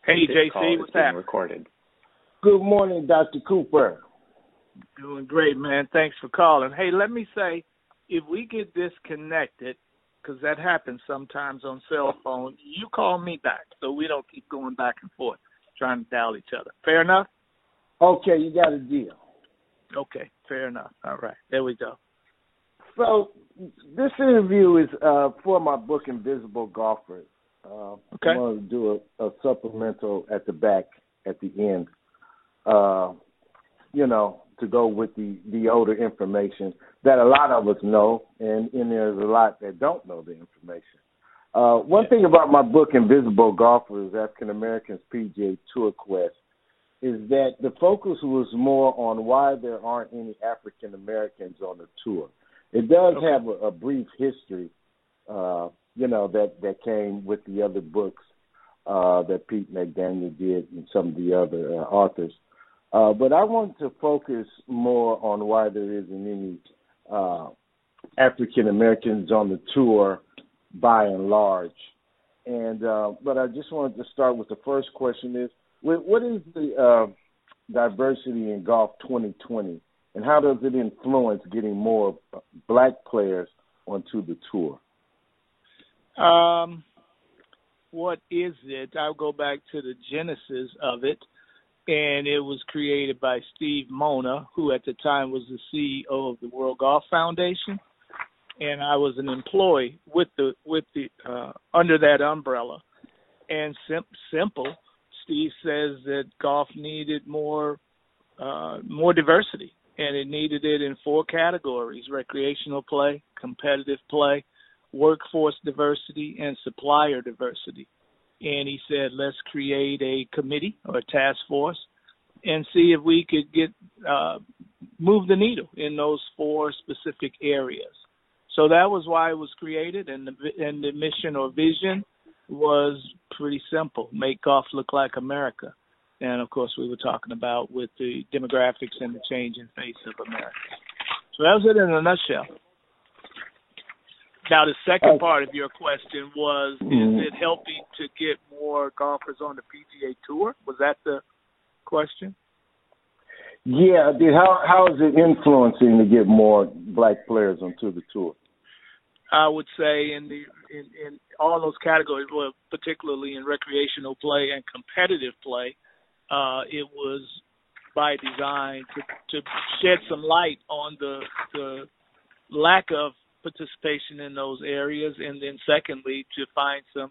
Hey, This call JC, is what's being happening? recorded. Good morning, Dr. Cooper. Doing great, man. Thanks for calling. Hey, let me say, if we get disconnected, because that happens sometimes on cell phone, you call me back so we don't keep going back and forth trying to dial each other. Fair enough? Okay, you got a deal. Okay, fair enough. All right, there we go. So this interview is for my book, Invisible Golfers. Okay. I'm going to do a supplemental at the back at the end, to go with the older information that a lot of us know, and there's a lot that don't know the information. One thing about my book, Invisible Golfers, African Americans PGA Tour Quest, is that the focus was more on why there aren't any African Americans on the tour. It does have a brief history, that came with the other books that Pete McDaniel did and some of the other authors. But I want to focus more on why there isn't any African Americans on the tour by and large. And but I just wanted to start with the first question is, what is the diversity in golf 2020, and how does it influence getting more black players onto the tour? What is it? I'll go back to the genesis of it, and it was created by Steve Mona, who at the time was the CEO of the World Golf Foundation, and I was an employee with the under that umbrella. And simple, Steve says that golf needed more diversity, and it needed it in 4 categories: recreational play, competitive play, workforce diversity, and supplier diversity. And he said, let's create a committee or a task force and see if we could get move the needle in those 4 specific areas. So that was why it was created, and the mission or vision was pretty simple: make golf look like America. And of course, we were talking about with the demographics and the changing face of America. So that was it in a nutshell. Now, the second part of your question was, is it helping to get more golfers on the PGA Tour? Was that the question? Yeah. How is it influencing to get more black players onto the tour? I would say in all those categories, well, particularly in recreational play and competitive play, it was by design to shed some light on the lack of participation in those areas, and then secondly, to find some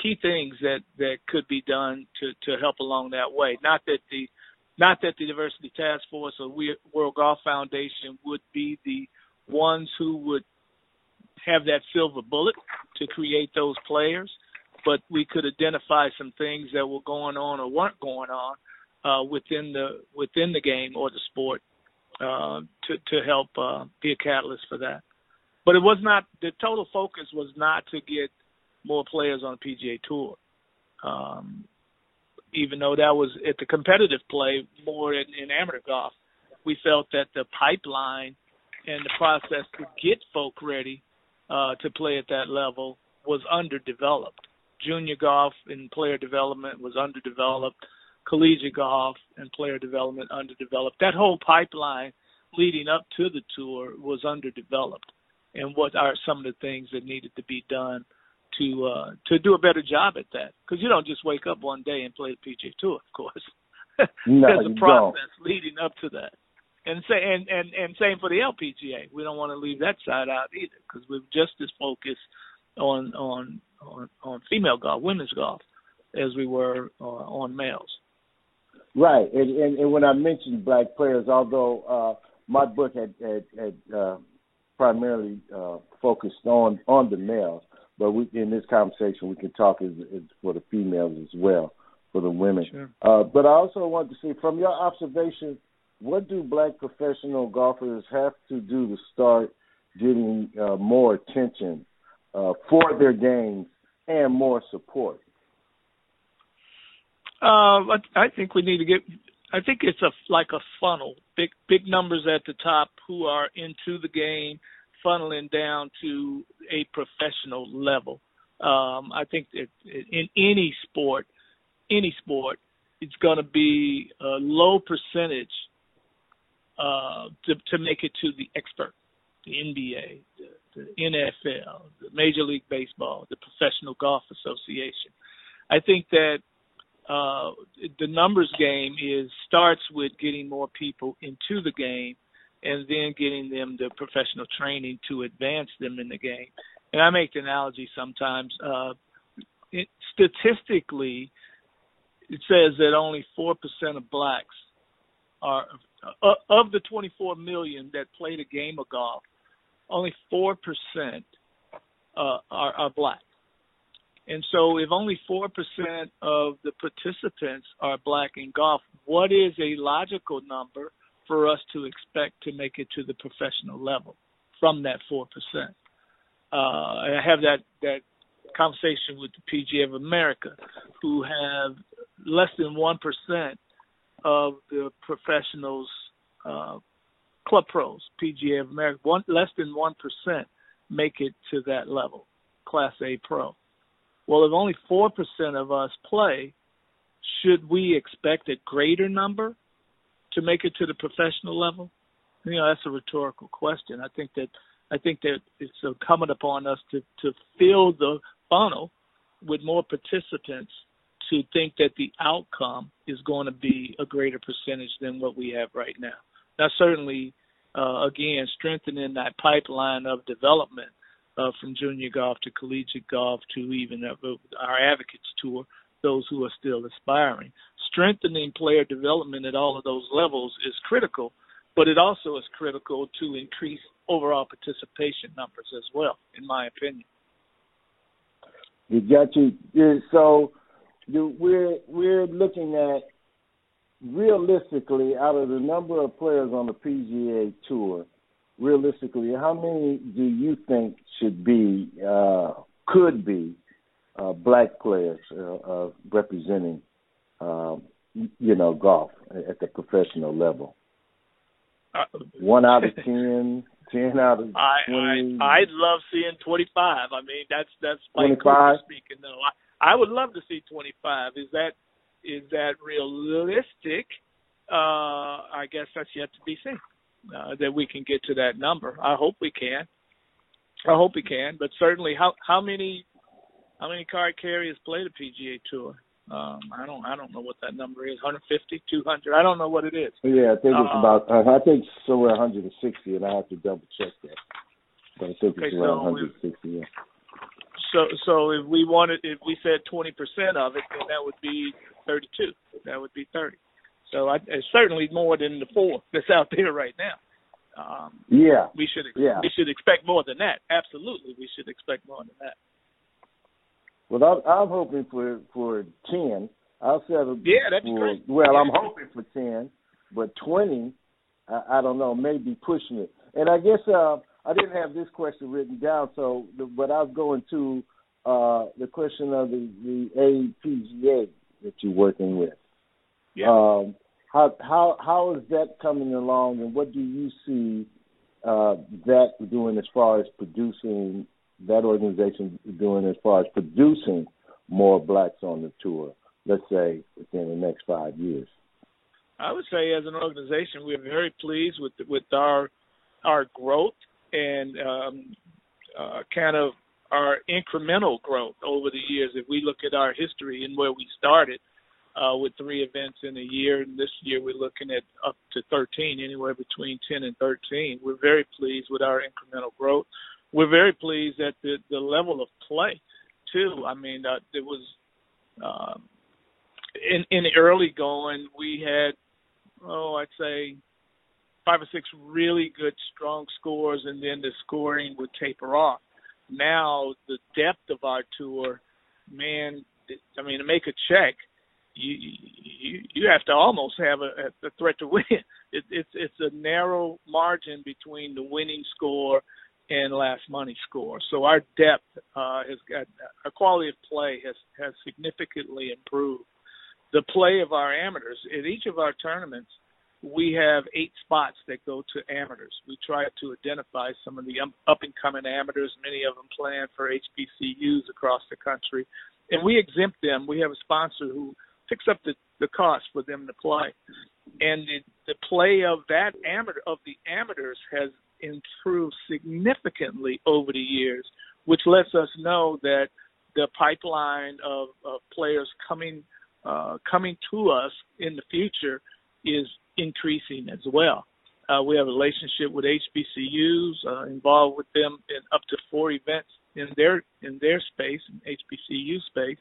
key things that could be done to help along that way. Not that the Diversity Task Force or World Golf Foundation would be the ones who would have that silver bullet to create those players, but we could identify some things that were going on or weren't going on within the game or the sport to help be a catalyst for that. But it was not, the total focus was not to get more players on the PGA Tour. Even though that was at the competitive play more in amateur golf, we felt that the pipeline and the process to get folk ready to play at that level was underdeveloped. Junior golf and player development was underdeveloped. Collegiate golf and player development underdeveloped. That whole pipeline leading up to the tour was underdeveloped. And what are some of the things that needed to be done to do a better job at that? Because you don't just wake up one day and play the PGA Tour, of course. No, there's a process leading up to that. And same for the LPGA. We don't want to leave that side out either, because we're just as focused on female golf, women's golf, as we were on males. Right, and when I mentioned black players, although my book had primarily focused on the males, but in this conversation we can talk is for the females as well, for the women. Sure. But I also want to see, from your observation, what do black professional golfers have to do to start getting more attention for their games and more support? I think we need to get. I think it's like a funnel. Big numbers at the top who are into the game, funneling down to a professional level. I think that in any sport, any sport, it's going to be a low percentage to make it to the expert, the NBA, the NFL, the Major League Baseball, the Professional Golf Association. I think that the numbers game starts with getting more people into the game and then getting them the professional training to advance them in the game. And I make the analogy sometimes. Statistically, it says that only 4% of blacks are, of the 24 million that play the game of golf, only 4% are black. And so if only 4% of the participants are black in golf, what is a logical number for us to expect to make it to the professional level from that 4%? I have that conversation with the PGA of America, who have less than 1% of the professionals, club pros, PGA of America, less than 1% make it to that level, Class A pro. Well, if only 4% of us play, should we expect a greater number to make it to the professional level? That's a rhetorical question. I think that it's incumbent upon us to fill the funnel with more participants to think that the outcome is going to be a greater percentage than what we have right now. Now, certainly, again, strengthening that pipeline of development from junior golf to collegiate golf to even our Advocates Tour, those who are still aspiring. Strengthening player development at all of those levels is critical, but it also is critical to increase overall participation numbers as well, in my opinion. You got you. So we're looking at, realistically, out of the number of players on the PGA Tour, realistically, how many do you think could be black players representing, golf at the professional level? 1 out of 10, 10 out of 20? I'd love seeing 25. I mean, that's like 25 speaking. No, I would love to see 25. Is that realistic? I guess that's yet to be seen. That we can get to that number. I hope we can. But certainly, how many card carriers play the PGA Tour? I don't know what that number is. 150, 200. I don't know what it is. Yeah, I think it's about. I think somewhere 160, and I have to double check that. But I think it's around 160. Yeah. So if we said 20% of it, then that would be 32. That would be 30. So it's certainly more than the 4 that's out there right now. We should expect more than that. Absolutely, we should expect more than that. Well, I'm hoping for 10. I'll settle. Yeah, that'd be great. Well, I'm hoping for 10, but 20, I don't know, maybe pushing it. And I guess I didn't have this question written down, but I was going to the question of the APGA that you're working with. Yeah. How is that coming along, and what do you see that doing as far as producing? That organization doing as far as producing more blacks on the tour, let's say within the next 5 years? I would say as an organization, we're very pleased with our growth and kind of our incremental growth over the years. If we look at our history and where we started with 3 events in a year, and this year we're looking at up to 13, anywhere between 10 and 13. We're very pleased with our incremental growth. We're very pleased at the level of play, too. I mean, it was in the early going, we had, I'd say 5 or 6 really good, strong scores, and then the scoring would taper off. Now, the depth of our tour, man, I mean, to make a check, you have to almost have a threat to win. It's a narrow margin between the winning score and last money score. So our depth our quality of play has significantly improved. The play of our amateurs, at each of our tournaments, we have 8 spots that go to amateurs. We try to identify some of the up-and-coming amateurs, many of them playing for HBCUs across the country, and we exempt them. We have a sponsor who picks up the cost for them to play. And the play of the amateurs has improved significantly over the years, which lets us know that the pipeline of players coming to us in the future is increasing as well. We have a relationship with HBCUs, involved with them in up to 4 events in their space, in HBCU space,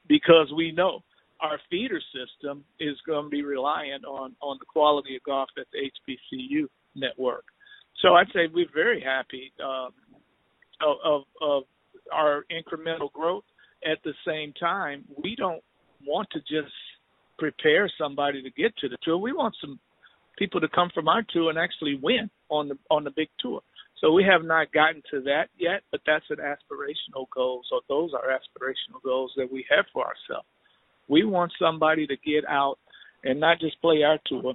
because we know our feeder system is going to be reliant on the quality of golf at the HBCU network. So I'd say we're very happy of our incremental growth. At the same time, we don't want to just prepare somebody to get to the tour. We want some people to come from our tour and actually win on the big tour. So we have not gotten to that yet, but that's an aspirational goal. So those are aspirational goals that we have for ourselves. We want somebody to get out and not just play our tour,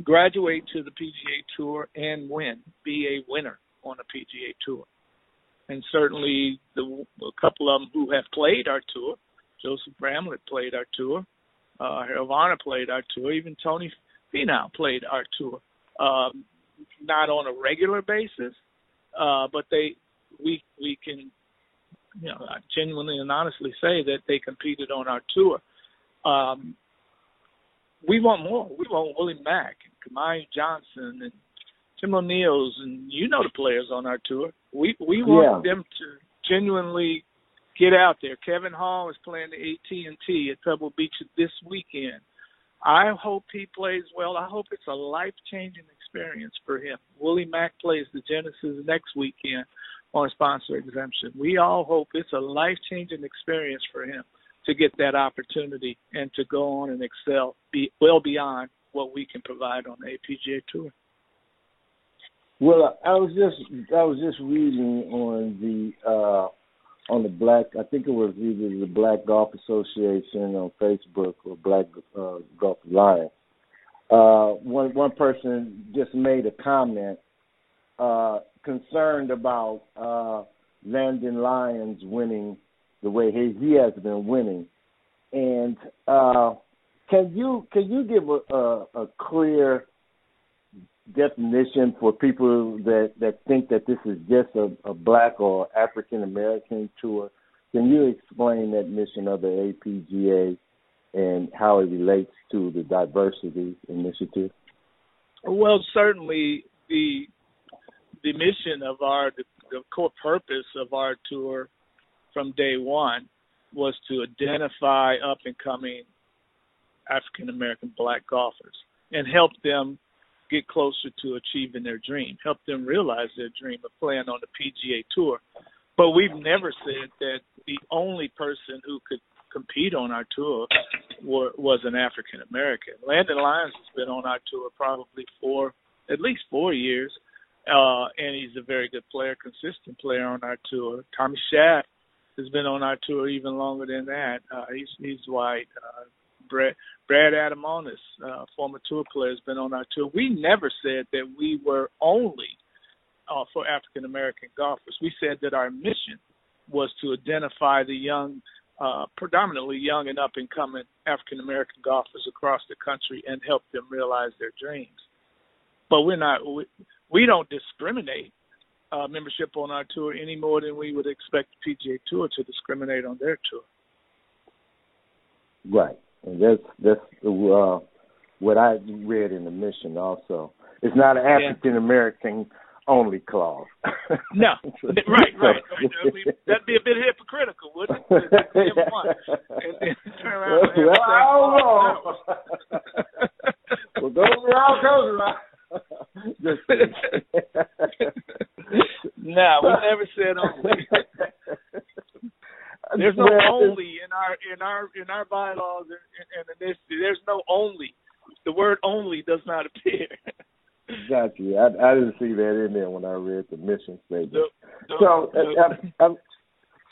graduate to the PGA Tour and win, be a winner on the PGA Tour. And certainly a couple of them who have played our tour, Joseph Bramlett played our tour, Harold Varner played our tour, even Tony Finau played our tour. Not on a regular basis, but we can genuinely and honestly say that they competed on our tour. We want more. We want Willie Mack and Kamai Johnson and Tim O'Neill's and the players on our tour. We want them to genuinely get out there. Kevin Hall is playing the AT&T at Pebble Beach this weekend. I hope he plays well. I hope it's a life-changing experience for him. Willie Mack plays the Genesis next weekend on sponsor exemption. We all hope it's a life-changing experience for him to get that opportunity and to go on and excel well beyond what we can provide on the APGA Tour. Well, I was just reading on the Black, I think it was either the Black Golf Association on Facebook or Black Golf Alliance. One person just made a comment concerned about Landon Lyons winning the way he has been winning, and can you give a clear definition for people that think that this is just a Black or African American tour? Can you explain that mission of the APGA and how it relates to the diversity initiative? Well, certainly the mission of the core purpose of our tour from day one was to identify up-and-coming African-American Black golfers and help them get closer to achieving their dream, help them realize their dream of playing on the PGA Tour. But we've never said that the only person who could compete on our tour was an African-American. Landon Lyons has been on our tour probably for at least 4 years, and he's a very good player, consistent player on our tour. Tommy Shaft has been on our tour even longer than that. He's white. Brad Adamonis, former tour player, has been on our tour. We never said that we were only for African-American golfers. We said that our mission was to identify the young, predominantly young and up-and-coming African-American golfers across the country and help them realize their dreams. But we don't discriminate membership on our tour any more than we would expect the PGA Tour to discriminate on their tour. Right. And that's what I read in the mission also. It's not an African-American only clause. No. Right. That'd be a bit hypocritical, wouldn't it? And then turn around and Well, goes around, comes around. No, we never said only. There's no only in our bylaws and initiative. There's no only. The word only does not appear. Exactly. I didn't see that in there when I read the mission statement. So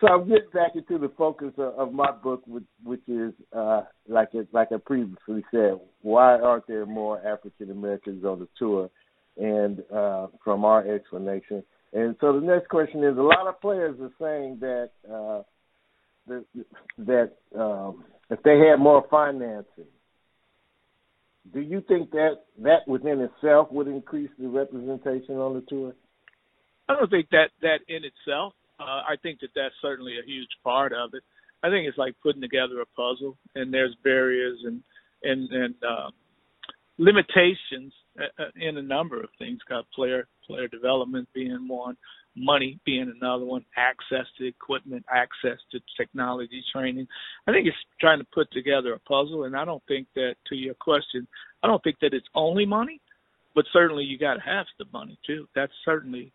I'm getting back into the focus of my book, which is like I previously said, why aren't there more African Americans on the tour? And from our explanation, and so the next question is: a lot of players are saying that if they had more financing, do you think that within itself would increase the representation on the tour? I don't think that in itself. I think that's certainly a huge part of it. I think it's like putting together a puzzle, and there's barriers and limitations in a number of things. Got player development being one, money being another one, access to equipment, access to technology training. I think it's trying to put together a puzzle, and I don't think that, to your question, I don't think that it's only money, but certainly you got to have the money too. That's certainly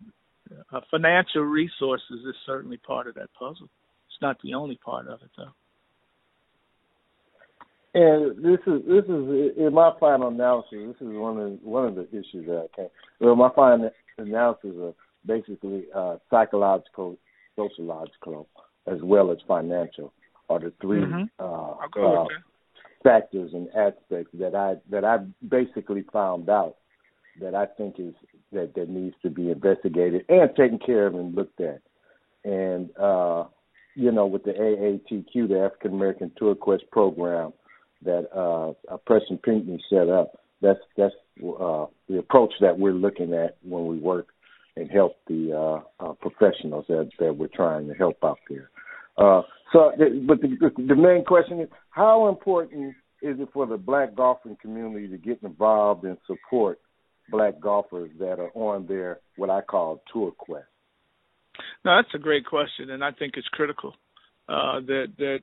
financial resources is certainly part of that puzzle. It's not the only part of it, though. And this is in my final analysis. This is one of the issues that I can't. Well, my final analysis are basically psychological, sociological, as well as financial, are the three factors and aspects that I basically found out that I think is that needs to be investigated and taken care of and looked at. And with the AATQ, the African American Tour Quest program that Preston Pinckney set up, that's the approach that we're looking at when we work and help the professionals that we're trying to help out there. But the main question is, how important is it for the black golfing community to get involved and support black golfers that are on their, what I call, tour quest? No, that's a great question, and I think it's critical that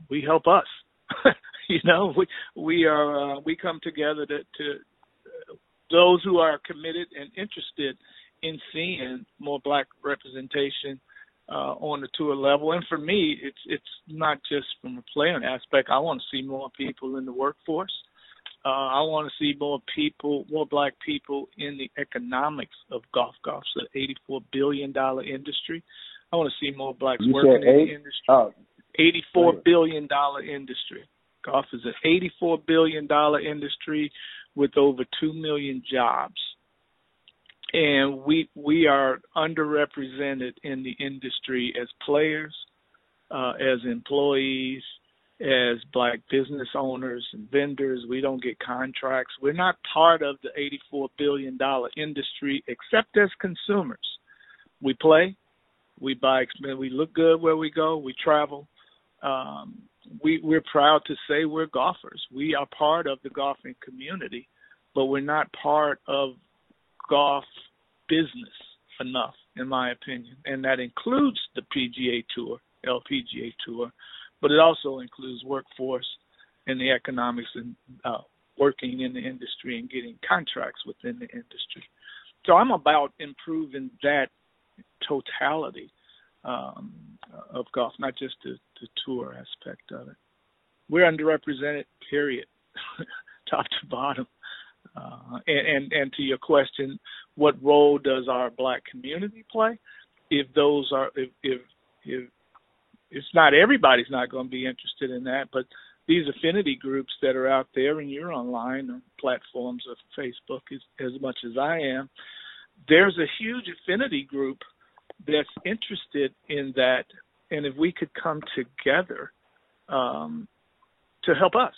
we help us. We come together to those who are committed and interested in seeing more black representation on the tour level. And for me, it's not just from a playing aspect. I want to see more people in the workforce. I want to see more black people in the economics of golf. Golf's an $84 billion industry. I want to see more blacks working in the industry. $84 billion industry. Golf is an $84 billion industry with over 2 million jobs. And we are underrepresented in the industry as players, as employees, as black business owners and vendors. We don't get contracts. We're not part of the $84 billion industry except as consumers. We play, we buy, we look good where we go, we travel. We're proud to say we're golfers. We are part of the golfing community, but we're not part of golf business enough, in my opinion. And that includes the PGA Tour, LPGA Tour, but it also includes workforce and the economics and working in the industry and getting contracts within the industry. So I'm about improving that totality of golf, not just the tour aspect of it. We're underrepresented, period, top to bottom. And to your question, what role does our black community play? If it's not, everybody's not going to be interested in that, but these affinity groups that are out there, and you're online on platforms of Facebook as much as I am, there's a huge affinity group that's interested in that, and if we could come together to help us,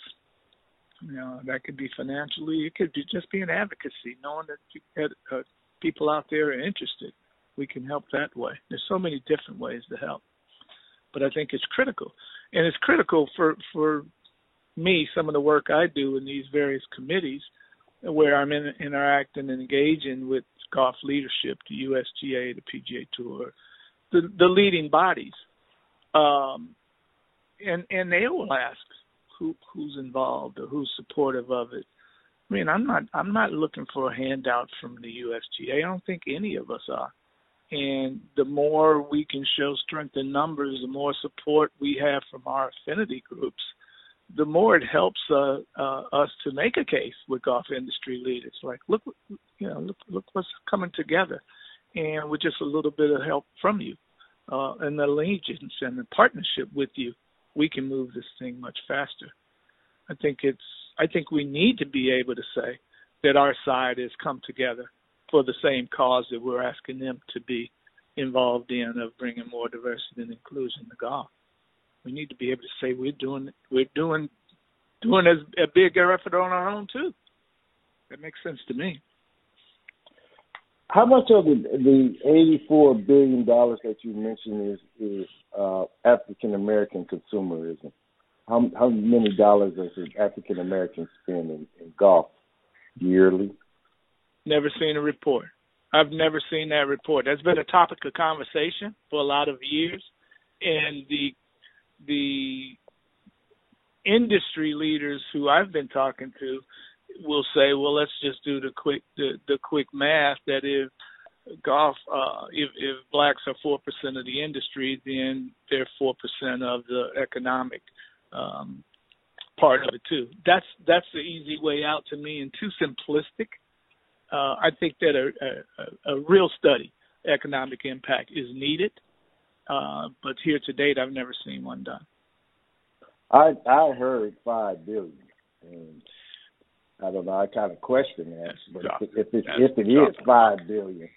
that could be financially, it could just be an advocacy, knowing that people out there are interested. We can help that way. There's so many different ways to help, but I think it's critical, and it's critical for me. Some of the work I do in these various committees, where I'm interacting and engaging with golf leadership, the USGA, the PGA Tour, the leading bodies, and they will ask who's involved or who's supportive of it. I mean, I'm not looking for a handout from the USGA. I don't think any of us are. And the more we can show strength in numbers, the more support we have from our affinity groups, the more it helps us to make a case with golf industry leaders. Like, look what's coming together, and with just a little bit of help from you, and the allegiance and the partnership with you, we can move this thing much faster. I think we need to be able to say that our side has come together for the same cause that we're asking them to be involved in, of bringing more diversity and inclusion to golf. We need to be able to say we're doing as a big effort on our own too. That makes sense to me. How much of the $84 billion that you mentioned is African American consumerism? How many dollars does an African American spend in golf yearly? Never seen a report. I've never seen that report. That's been a topic of conversation for a lot of years, and the industry leaders who I've been talking to will say, well, let's just do the quick math that if golf, if blacks are 4% of the industry, then they're 4% of the economic part of it too. That's the easy way out to me, and too simplistic. I think that a real study, economic impact, is needed. But here to date, I've never seen one done. I heard $5 billion, and I don't know. I kind of question that, but if it is $5 billion,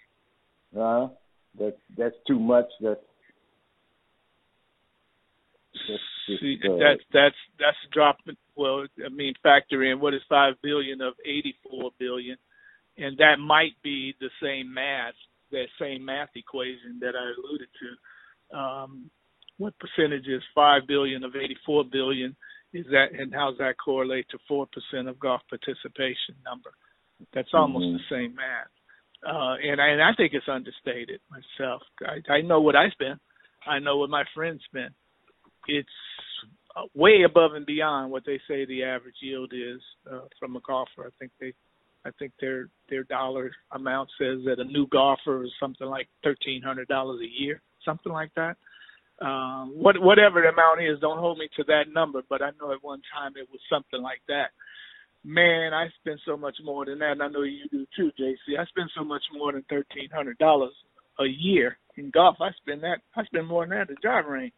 that's too much. That's dropping. Well, I mean, factor in what is $5 billion of $84 billion, and that might be the same math equation that I alluded to. What percentage is $5 billion of $84 billion? Is that, and how does that correlate to 4% of golf participation number? That's almost the same math. And I think it's understated myself. I know what I spend. I know what my friends spend. It's way above and beyond what they say the average yield is from a golfer. I think their dollar amount says that a new golfer is something like $1,300 a year, something like that. Whatever the amount is, don't hold me to that number, but I know at one time it was something like that. Man, I spend so much more than that, and I know you do too, JC. I spend so much more than $1,300 a year in golf. I spend more than that at the driving range.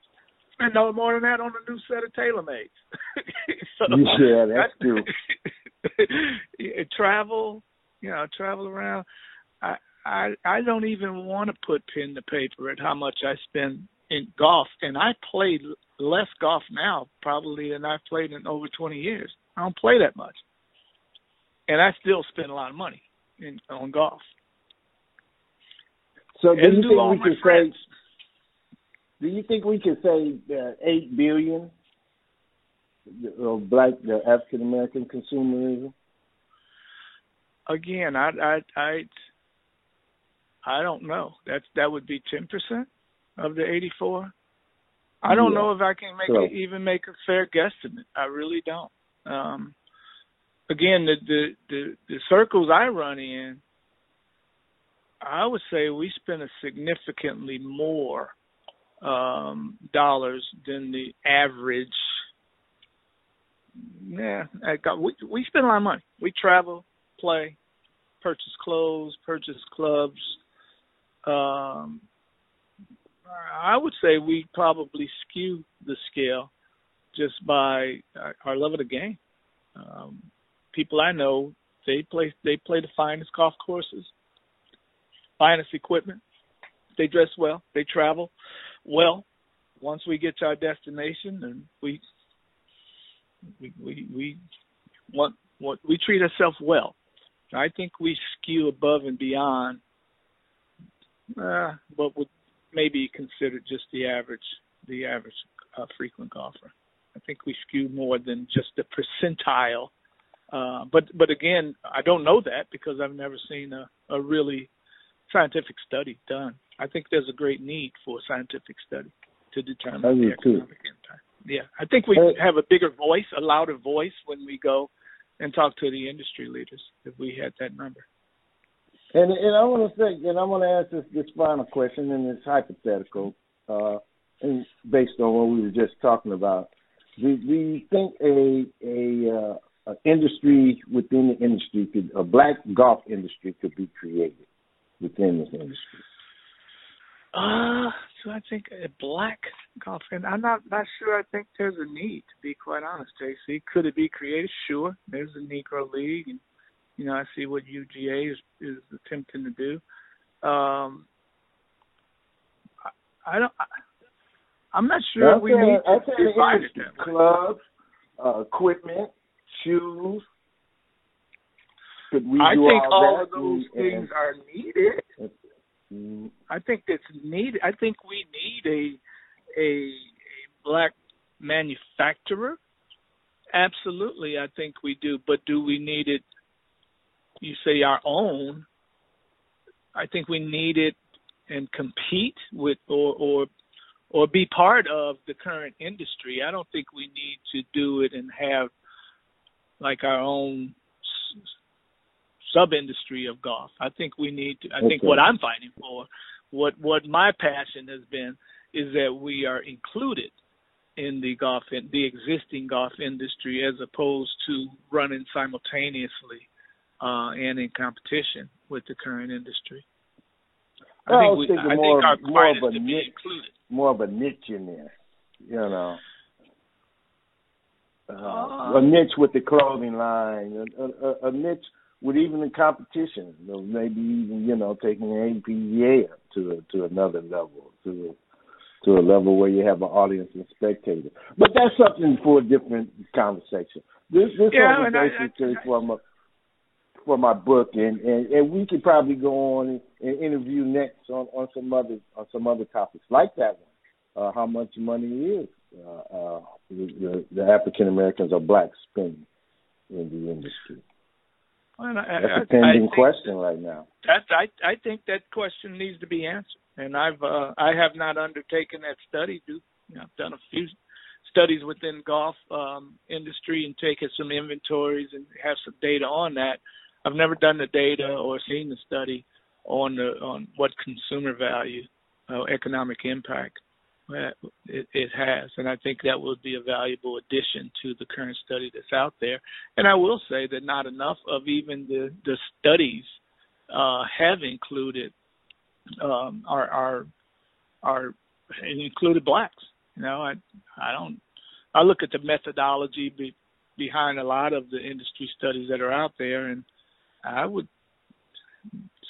I spend no more than that on a new set of TaylorMades. So, yeah, that's true. Travel around. I don't even want to put pen to paper at how much I spend in golf, and I play less golf now probably than I've played in over 20 years. I don't play that much, and I still spend a lot of money on golf. So do you think we could say that $8 billion of the African American consumerism? Again, I don't know. That would be 10% of the 84. I don't know if I can even make a fair guesstimate. I really don't. Again, the circles I run in, I would say we spend a significantly more dollars than the average. We spend a lot of money. We travel, play, purchase clothes, purchase clubs. I would say we probably skew the scale just by our love of the game. People I know, they play the finest golf courses, finest equipment. They dress well. They travel well. Once we get to our destination, and we treat ourselves well. I think we skew above and beyond what would maybe considered just the average frequent golfer. I think we skew more than just the percentile. But again, I don't know that because I've never seen a really scientific study done. I think there's a great need for a scientific study to determine the economic impact. Yeah, I think we have a bigger voice, a louder voice when we go and talk to the industry leaders if we had that number. And I want to ask this final question, and it's hypothetical, and based on what we were just talking about. Do you think a industry within the industry a black golf industry could be created within this industry? So I think a black golf, and I'm not sure. I think there's a need, to be quite honest, JC. Could it be created? Sure. There's a Negro League, and I see what UGA is attempting to do. I'm not sure we need to define it that way. Clubs, equipment, shoes. I think all of those things are needed. I think it's needed. I think we need a black manufacturer. Absolutely, I think we do. But do we need it? You say our own. I think we need it and compete with or be part of the current industry. I don't think we need to do it and have like our own sub-industry of golf. I think we need to. I think what I'm fighting for, what my passion has been, is that we are included in the existing golf industry, as opposed to running simultaneously and in competition with the current industry. I think our part is to be included. More of a niche in there, you know. A niche with the clothing line, a niche with even the competition, maybe even, you know, taking an APA to another level, to a level where you have an audience and spectator. But that's something for a different conversation. This was basically for my book, and we could probably go on and interview next on some other topics like that one. How much money is the African Americans or blacks spending in the industry? Well, that's a pending question right now. I think that question needs to be answered, and I have not undertaken that study. I've done a few studies within golf industry and taken some inventories and have some data on that. I've never done the data or seen the study on what consumer value, economic impact it has, and I think that would be a valuable addition to the current study that's out there. And I will say that not enough of even the studies have included are included blacks. You know, I look at the methodology behind a lot of the industry studies that are out there, and I would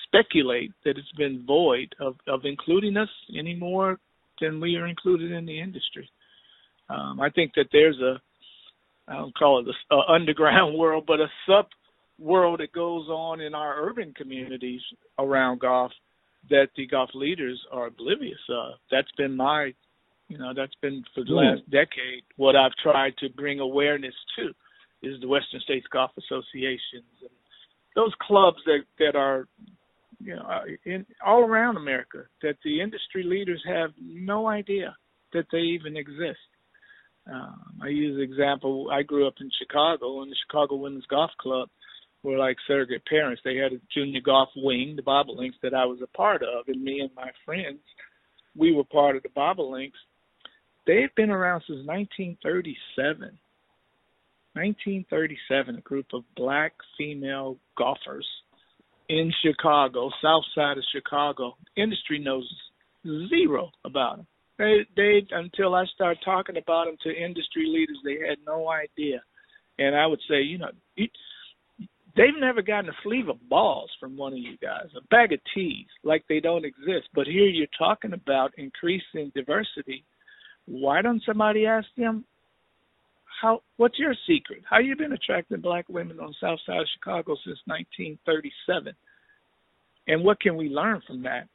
speculate that it's been void of including us any more than we are included in the industry. I think that there's I don't call it an underground world, but a sub-world that goes on in our urban communities around golf that the golf leaders are oblivious of. That's been that's been for the last decade what I've tried to bring awareness to, is the Western States Golf Associations and those clubs that are in all around America, that the industry leaders have no idea that they even exist. I use the example, I grew up in Chicago, and the Chicago Women's Golf Club were like surrogate parents. They had a junior golf wing, the Bobolinks, that I was a part of, and me and my friends, we were part of the Bobolinks. They've been around since 1937. 1937, a group of black female golfers in Chicago, south side of Chicago. Industry knows zero about them. They until I started talking about them to industry leaders, they had no idea. And I would say, they've never gotten a sleeve of balls from one of you guys, a bag of teas, like they don't exist. But here you're talking about increasing diversity. Why don't somebody ask them, what's your secret? How you been attracting black women on the south side of Chicago since 1937? And what can we learn from that?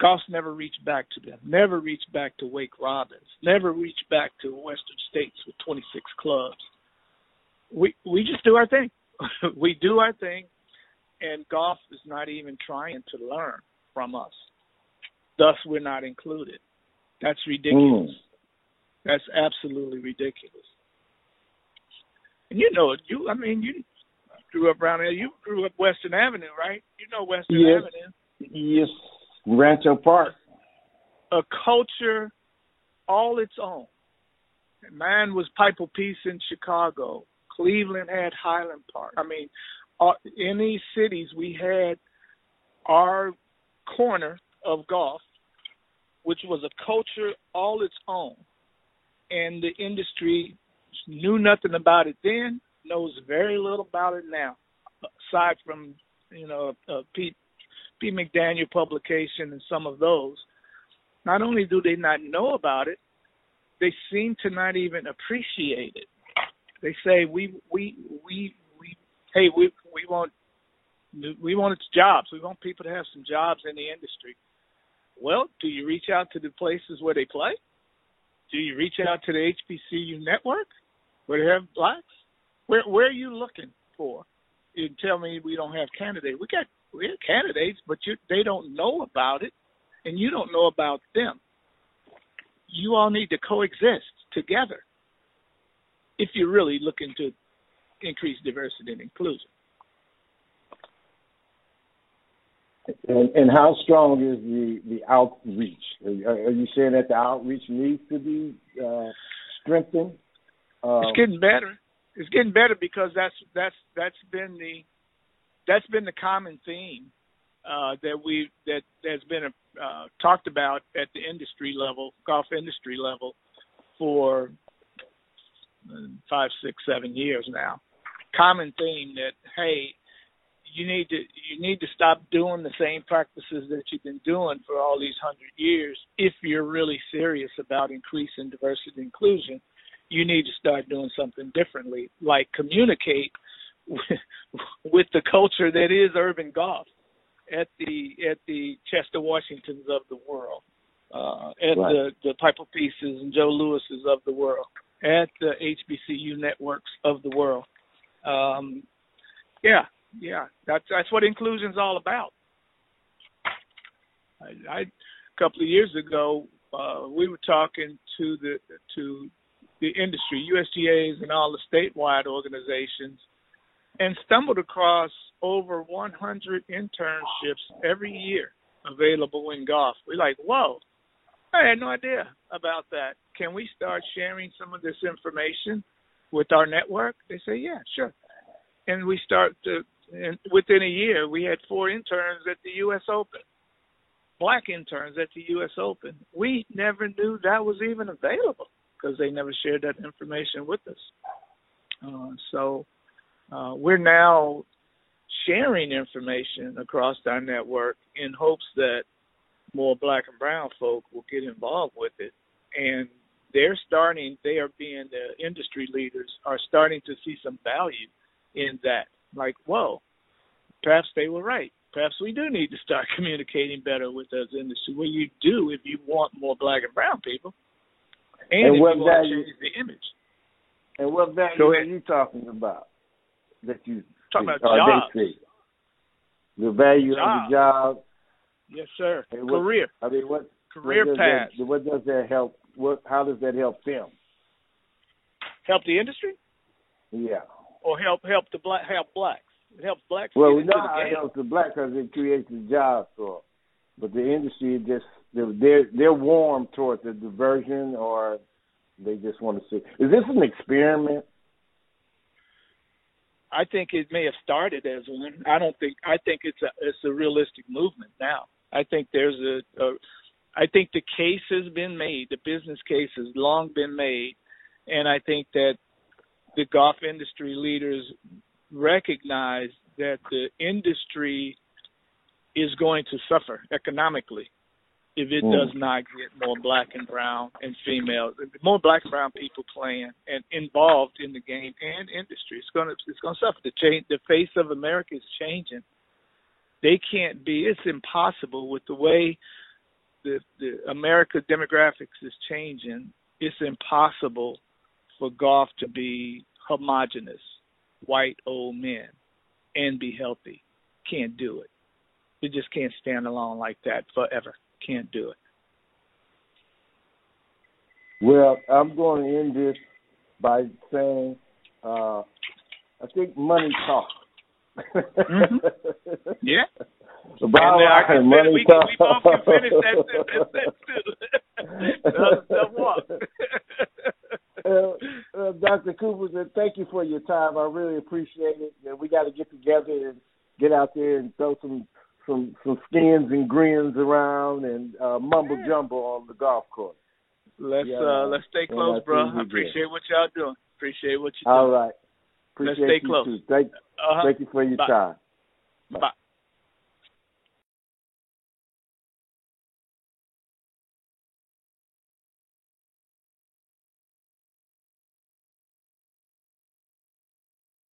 Golf's never reached back to them, never reached back to Wake Robins, never reached back to Western States with 26 clubs. We just do our thing. We do our thing, and golf is not even trying to learn from us. Thus, we're not included. That's ridiculous. That's absolutely ridiculous. And you grew up around here. You grew up Western Avenue, right? You know Western Avenue. Yes, Rancho Park. A culture all its own. Mine was Pipal Peace in Chicago. Cleveland had Highland Park. In these cities, we had our corner of golf, which was a culture all its own. And the industry knew nothing about it then, knows very little about it now, aside from, Pete McDaniel publication and some of those. Not only do they not know about it, they seem to not even appreciate it. They say we want jobs. We want people to have some jobs in the industry. Well, do you reach out to the places where they play? Do you reach out to the HBCU network where they have blacks? Where are you looking for? You tell me we don't have candidates. We have candidates, but they don't know about it, and you don't know about them. You all need to coexist together if you're really looking to increase diversity and inclusion. And how strong is the outreach? Are you saying that the outreach needs to be strengthened? It's getting better. It's getting better because that's been the common theme that has been talked about at the industry level, golf industry level, for 5, 6, 7 years now. Common theme that, hey, you need to stop doing the same practices that you've been doing for all these 100 years. If you're really serious about increasing diversity and inclusion, you need to start doing something differently, like communicate with the culture that is urban golf at the Chester Washingtons of the world, at right. the Piper Pieces and Joe Lewises of the world, at the HBCU networks of the world. That's what inclusion's all about. A couple of years ago, we were talking to the industry, USGAs and all the statewide organizations, and stumbled across over 100 internships every year available in golf. We're like, whoa, I had no idea about that. Can we start sharing some of this information with our network? They say, yeah, sure. And we and within a year, we had 4 interns at the U.S. Open, black interns at the U.S. Open. We never knew that was even available because they never shared that information with us. So we're now sharing information across our network in hopes that more black and brown folk will get involved with it. And the industry leaders are starting to see some value in that. Like, whoa, perhaps they were right. Perhaps we do need to start communicating better with those industry. Well, you do if you want more black and brown people. And if you want to change the image. And what value are you talking about? That you talking about jobs. The value of the job. Yes, sir. Career. Career path. What does that help? How does that help them? Help the industry? Yeah. Or help blacks? It helps blacks. Well, it helps the black because it creates a job for. But the industry they're warm towards the diversion, or they just want to see. Is this an experiment? I think it may have started as one. I think it's a realistic movement now. I think I think the case has been made. The business case has long been made, and I think that the golf industry leaders recognize that the industry is going to suffer economically if it does not get more black and brown and female, more black and brown people playing and involved in the game and industry. It's going to suffer. The face of America is changing. It's impossible with the way the America demographics is changing. It's impossible for golf to be homogenous, white old men, and be healthy. Can't do it. It just can't stand alone like that forever. Can't do it. Well, I'm going to end this by saying I think money talks. Mm-hmm. Yeah. We both can finish that too. Dr. Cooper, thank you for your time. I really appreciate it. We got to get together and get out there and throw some skins and grins around and mumble jumble on the golf course. Let's stay close, bro. I appreciate what y'all doing. Appreciate what you're doing. All right. Appreciate Let's stay close. Too. Thank you for your time. Bye.